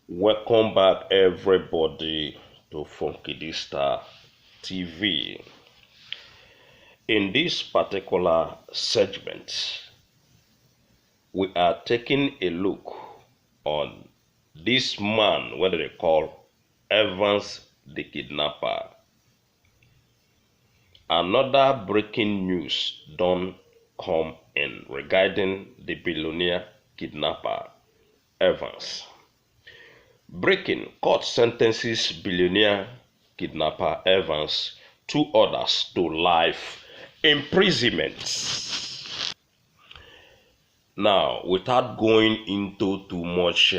Welcome back, everybody, to Funky Star TV. In this particular segment, we are taking a look on this man, what they call Evans the Kidnapper. Another breaking news don't come in regarding the billionaire kidnapper Evans. Breaking: court sentences billionaire kidnapper Evans, 2 others to life imprisonment. Now, without going into too much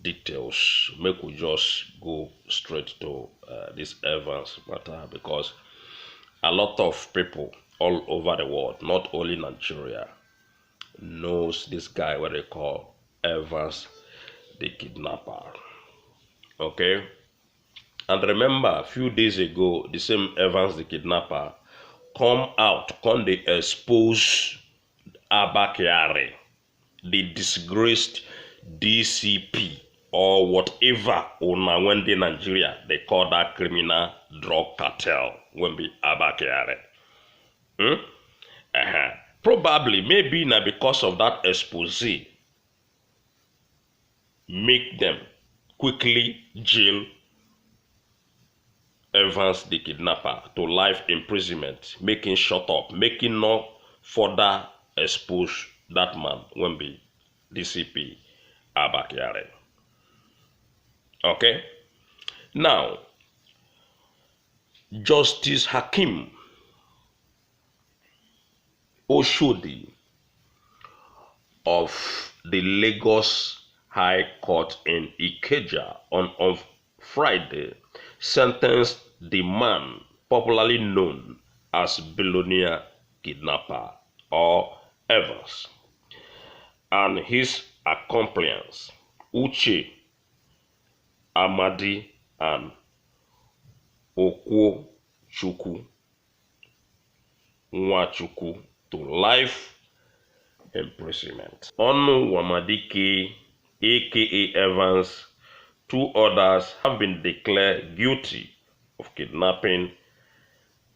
details, make we just go straight to this Evans matter, because a lot of people all over the world, not only Nigeria, knows this guy, what they call Evans the Kidnapper. Okay, and remember, a few days ago, the same Evans the Kidnapper come they expose ABBA KYARI, the disgraced DCP, or whatever when they Nigeria they call that criminal drug cartel when be ABBA KYARI. Probably, maybe now because of that expose, make them quickly jail Evans the Kidnapper to life imprisonment, making shut up, making no further expose that man when be DCP ABBA KYARI. Okay? Now, Justice Hakim Oshodi of the Lagos High Court in Ikeja on Friday sentenced the man popularly known as billionaire kidnapper or Evans and his accomplices Uche, Amadi, and Okwuchukwu Nwachukwu to life imprisonment. Onu Wamadike, aka Evans, 2 others have been declared guilty of kidnapping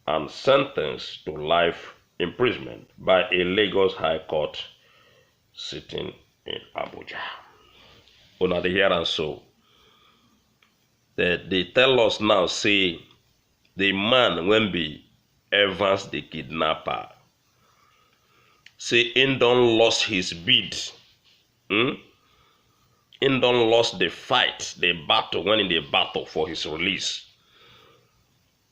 and sentenced to life imprisonment by a Lagos High Court sitting in Abuja. Una dey hear am so. They tell us now, say the man when be Evans the Kidnapper, say him don lost his bid. Him don lost the fight, the battle, when in the battle for his release.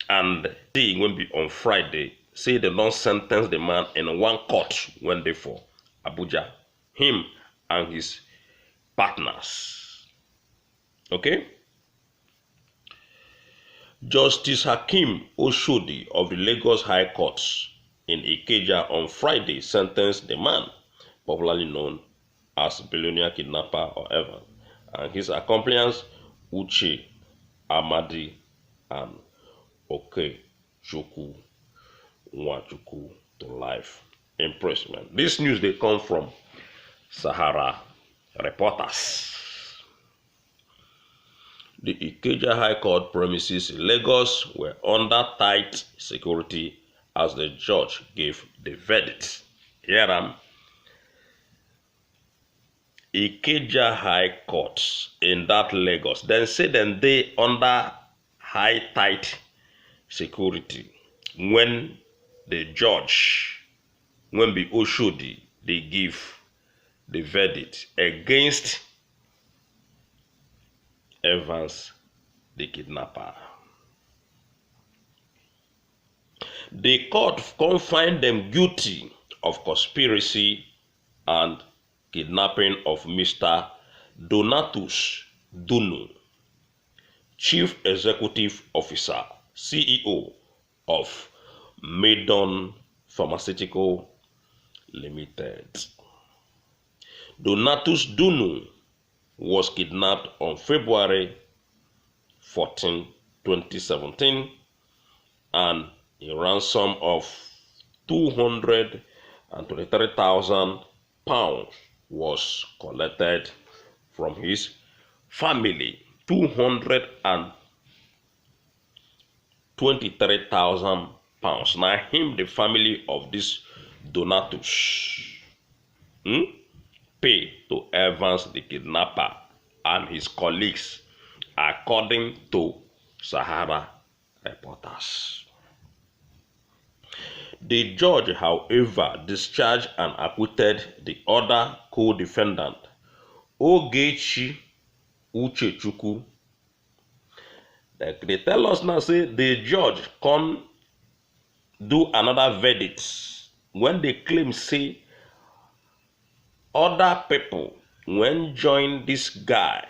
And they will be on Friday, say they don't sentence the man in one court when they for Abuja, him and his partners. Okay? Justice Hakim Oshodi of the Lagos High Court in Ikeja on Friday sentenced the man popularly known as billionaire kidnapper or Evan and his accomplices Uche, Amadi, and Okwuchukwu Nwachukwu to life imprisonment. This news they come from Sahara Reporters. The Ikeja High Court premises in Lagos were under tight security as the judge gave the verdict. Here Ikeja High Court in that Lagos. Then say them they under high tight security when the judge, when the Oshodi, they give the verdict against Evans the Kidnapper. The court confined them guilty of conspiracy and kidnapping of Mr. Donatus Dunu, Chief Executive Officer, CEO of Maidon Pharmaceutical Limited. Donatus Dunu was kidnapped on February 14, 2017, and a ransom of £223,000 was collected from his family 223,000 pounds. Now him, the family of this Donatus, pay to Evans the kidnapper and his colleagues, according to Sahara reporters. The judge, however, discharged and acquitted the other co-defendant, Ogechi Uchechukwu. They tell us now, say the judge come do another verdict when they claim, say, other people when join this guy,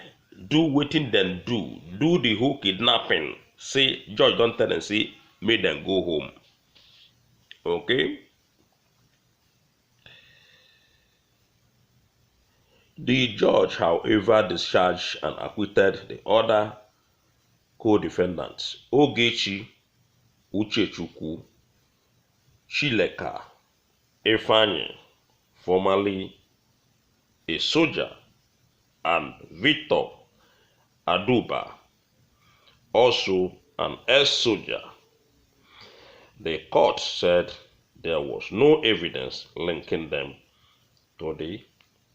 do wetin them do the whole kidnapping. Say, judge don't tell them, say, make them go home. Okay? The judge, however, discharged and acquitted the other co-defendants, Ogechi Uchechukwu, Chileka Ifeanyi, formerly a soldier, and Victor Aduba, also an ex-soldier. The court said there was no evidence linking them to the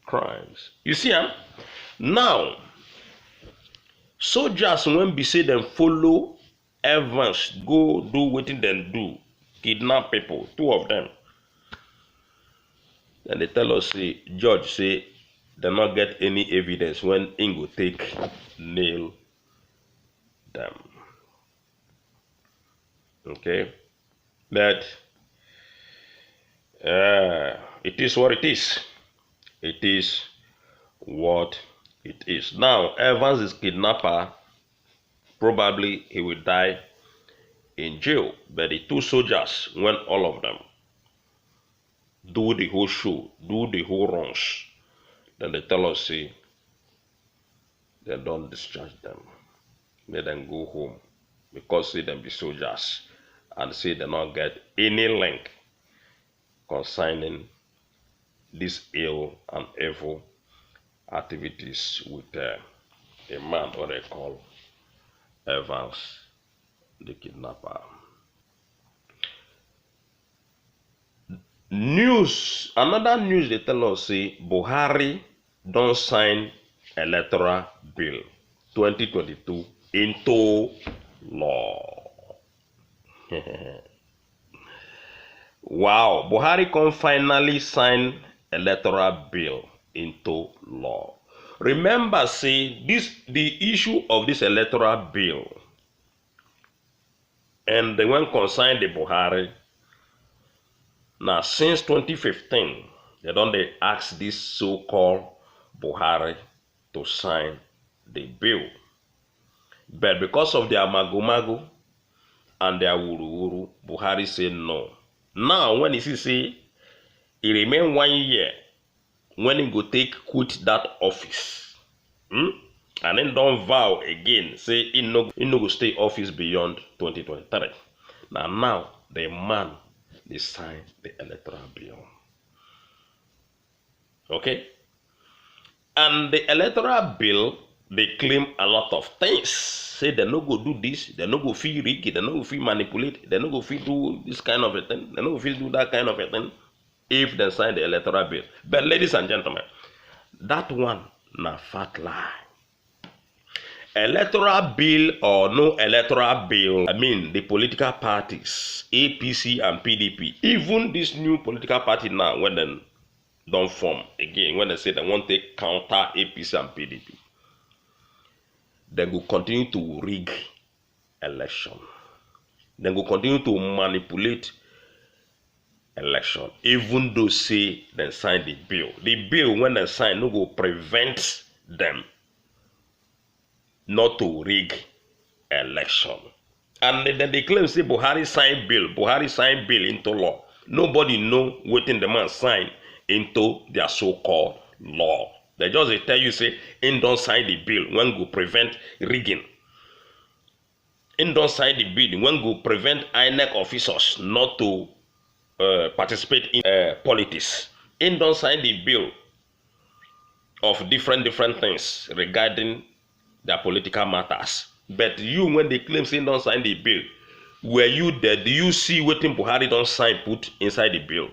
crimes. You see, now, soldiers, when be say them follow Evans, go do wetin them do, kidnap people, 2 of them. Then they tell us, say, judge say, they not get any evidence when Ingo take nail them. Okay? But it is what it is. It is what it is. Now, Evans is kidnapper. Probably he will die in jail. But the 2 soldiers, when all of them do the whole show, do the whole runs, then they tell us, say, they don't discharge them. Let them go home. Because, say, them be soldiers. And say they not get any link concerning this ill and evil activities with a man what they call Evans the kidnapper. News, another news they tell us, say Buhari don't sign electoral bill 2022 into law. Wow, Buhari can finally sign electoral bill into law. Remember, say, the issue of this electoral bill, and they went concern the Buhari. Now, since 2015, they ask this so-called Buhari to sign the bill. But because of their mago and their wuru, Buhari said no. Now, when he say he remain 1 year, when he go quit that office, and then don't vow again, say he no go stay office beyond 2023. Now the man they sign the electoral bill. Okay, and the electoral bill they claim a lot of things. Say they no go do this, they no go feel rig, they no go feel manipulate, they no go feel do this kind of a thing, they no go feel do that kind of a thing if they sign the electoral bill. But ladies and gentlemen, that one na fat lie. Electoral bill or no electoral bill, I mean the political parties, APC and PDP, even this new political party now, when they don't form again, when they say they want to counter APC and PDP, they will continue to rig election. They will continue to manipulate election, even though say they sign the bill. The bill, when they sign, no go prevent them not to rig election. And then they claim, say, Buhari signed bill into law. Nobody know what the man signed into their so-called law. They just tell you, say, in don't sign the bill when go prevent rigging. In don't sign the bill when go prevent INEC officers not to participate in politics. In don't sign the bill of different things regarding their political matters. But you, when they claim say don't sign the bill, were you there? Do you see what Buhari don't sign put inside the bill?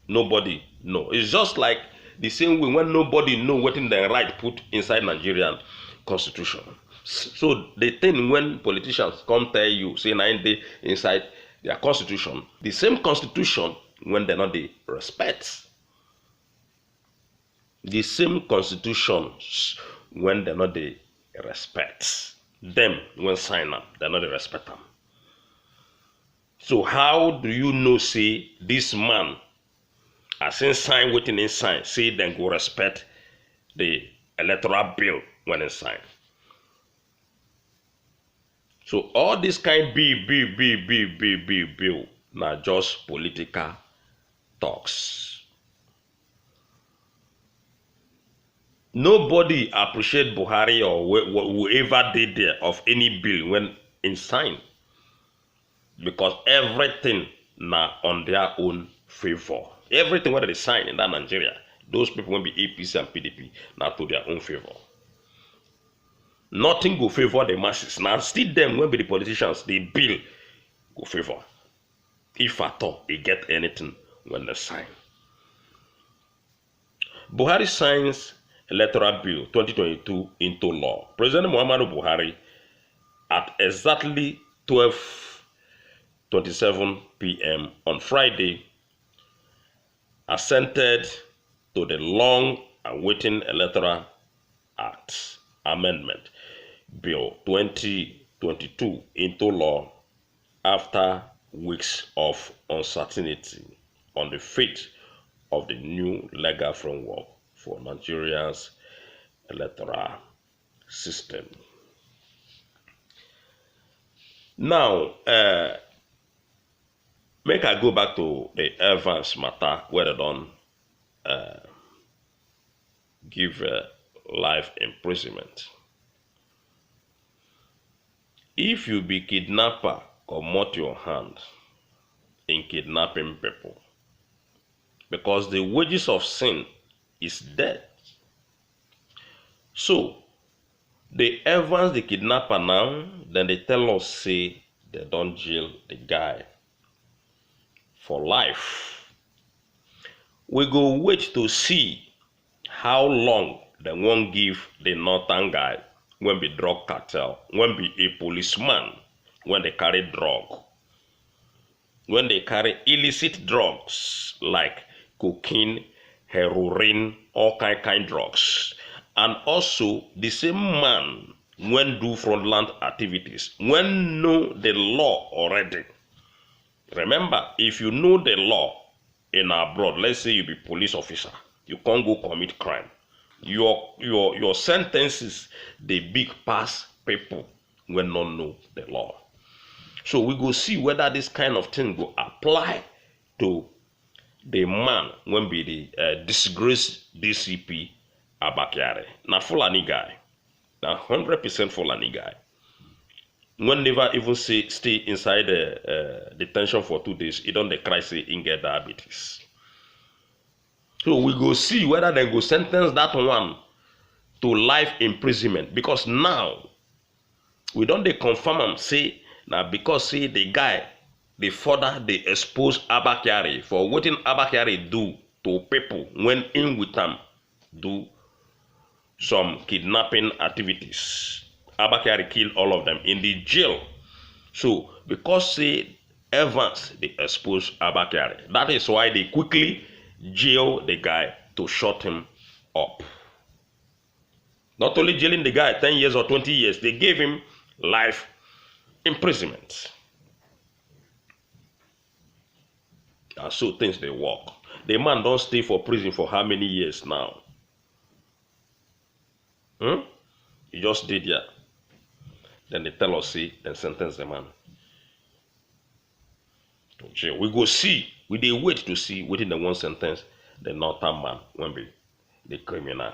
Nobody know. It's just like the same way when nobody know what in the right put inside Nigerian constitution. So the thing when politicians come tell you, say 9 days inside their constitution, the same constitution when they not they respect. The same constitutions when they not they respect. Them when sign up, they not they respect them. So how do you know say this man as in sign waiting in sign, say then go respect the electoral bill when in sign? So all this kind bill now just political talks. Nobody appreciate Buhari or whoever did there of any bill when in sign, because everything now on their own favor. Everything whether they sign in that Nigeria, those people will be APC and PDP now to their own favor. Nothing go favor the masses. Now still them when be the politicians, the bill go favor. If at all they get anything when they sign. Buhari signs Electoral Bill 2022 into law. President Muhammadu Buhari at exactly 12:27 p.m. on Friday assented to the long-awaiting Electoral Act Amendment Bill 2022 into law after weeks of uncertainty on the fate of the new legal framework for Nigeria's electoral system. Now, make I go back to the Evans matter where they don't give life imprisonment. If you be kidnapper, comot your hand in kidnapping people, because the wages of sin is death. So, the Evans, the kidnapper now, then they tell us, say, they don't jail the guy for life. We go wait to see how long they won't give the northern guy when be drug cartel, when be a policeman, when they carry drug, when they carry illicit drugs like cocaine, heroin, all kind drugs. And also the same man when do frontland activities, when know the law already. Remember, if you know the law in abroad, let's say you be police officer, you can't go commit crime. Your sentences they big pass people when not know the law. So we go see whether this kind of thing go apply to the man when be the disgraced DCP ABBA KYARI. Now Fulani guy, now 100% Fulani guy. When never even stay inside the detention for 2 days, he don't cry say he get diabetes. So we go see whether they go sentence that one to life imprisonment, because now we don't they confirm and say now because say the guy they further they expose ABBA KYARI for what in ABBA KYARI do to people when in with them do some kidnapping activities. ABBA KYARI killed all of them in the jail. So because say Evans they expose ABBA KYARI, that is why they quickly jail the guy to shut him up. Not only jailing the guy 10 years or 20 years, they gave him life imprisonment. And so things they work. The man don't stay for prison for how many years now? He just did that. Then they tell us, see, then sentence the man to jail. We go see, we they wait to see within the one sentence the northern man when be the criminal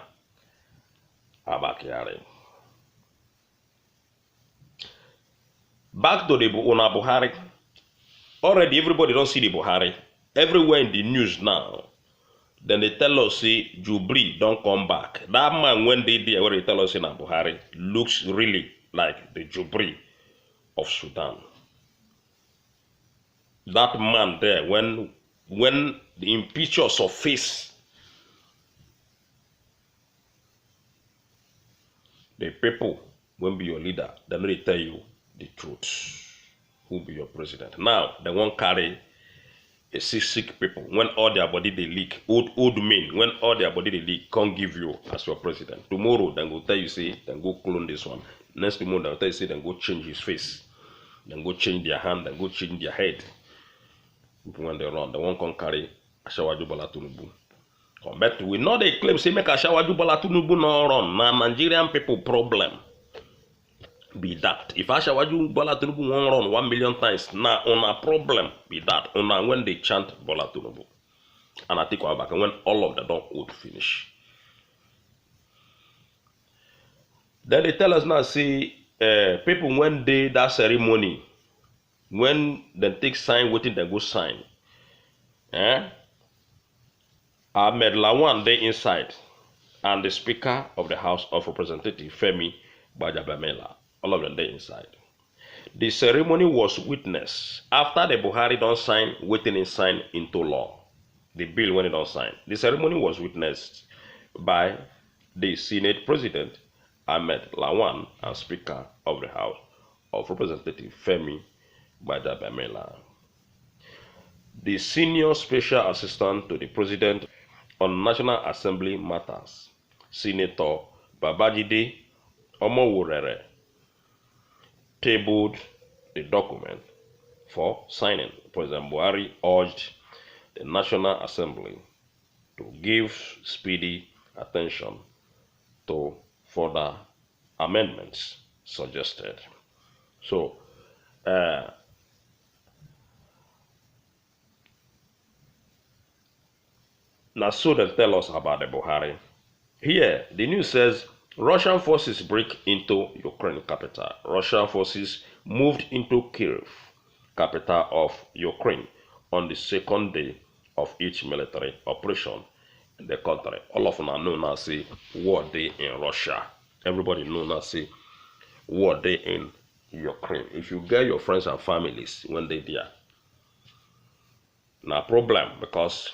ABBA KYARI. Back to the Buhari. Already everybody don't see the Buhari. Everywhere in the news now, Then they tell us, say, Jubilee don't come back. That man, when they did, where they tell us in Buhari, looks really like the Jubilee of Sudan. That man there, when in pictures of face, the people will be your leader, then they tell you the truth. Who be your president? Now, they won't carry a sick people. When all their body they leak, old men, when all their body they leak, can't give you as your president. Tomorrow, then go tell you, say, then go clone this one. Next tomorrow, they'll tell you, say, then go change his face. Then go change their hand, then go change their head. When they run, they won't come carry Ashawaju Bola Tinubu. But we know they claim, say, make Ashawaju Bola Tinubu no run. Now, Nigerian people problem be that. If Ashawaju Bola Tinubu won't run 1 million times, now on a problem be that. On when they chant Bola Tinubu. And I think back when all of them don't vote finish. Then they tell us now, see, people when they that ceremony, when they take sign, waiting they go sign. Ahmed Lawan they inside, and the Speaker of the House of Representatives, Femi Gbajabamila. All of them there inside. The ceremony was witnessed after the Buhari don't sign, waiting in sign into law. The bill when it don't sign. The ceremony was witnessed by the Senate President Ahmed Lawan and Speaker of the House of Representatives Femi Gbajabamila. The Senior Special Assistant to the President on National Assembly Matters, Senator Babajide Omoworere, tabled the document for signing. President Buhari urged the National Assembly to give speedy attention to further amendments suggested. So, now so they tell us about the Buhari. Here, the news says, Russian forces break into Ukraine capital. Russian forces moved into Kyiv, capital of Ukraine, on the second day of each military operation in the country. All of them are known as say war day in Russia. Everybody knows as say war day in Ukraine. If you get your friends and families when they there, no problem, because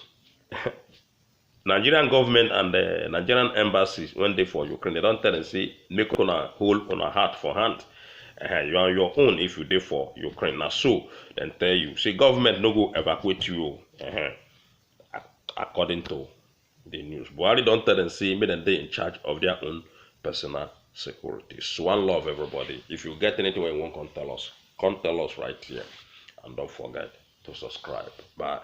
Nigerian government and the Nigerian embassies, when they for Ukraine, they don't tell them, say, make on a hold on a heart for hand. You are your own if you do for Ukraine. Now, so, then tell you, say, government no go evacuate you, according to the news. Buhari don't tell them, say, make them they in charge of their own personal security. So, one love, everybody. If you get anything you want, come tell us right here. And don't forget to subscribe. Bye.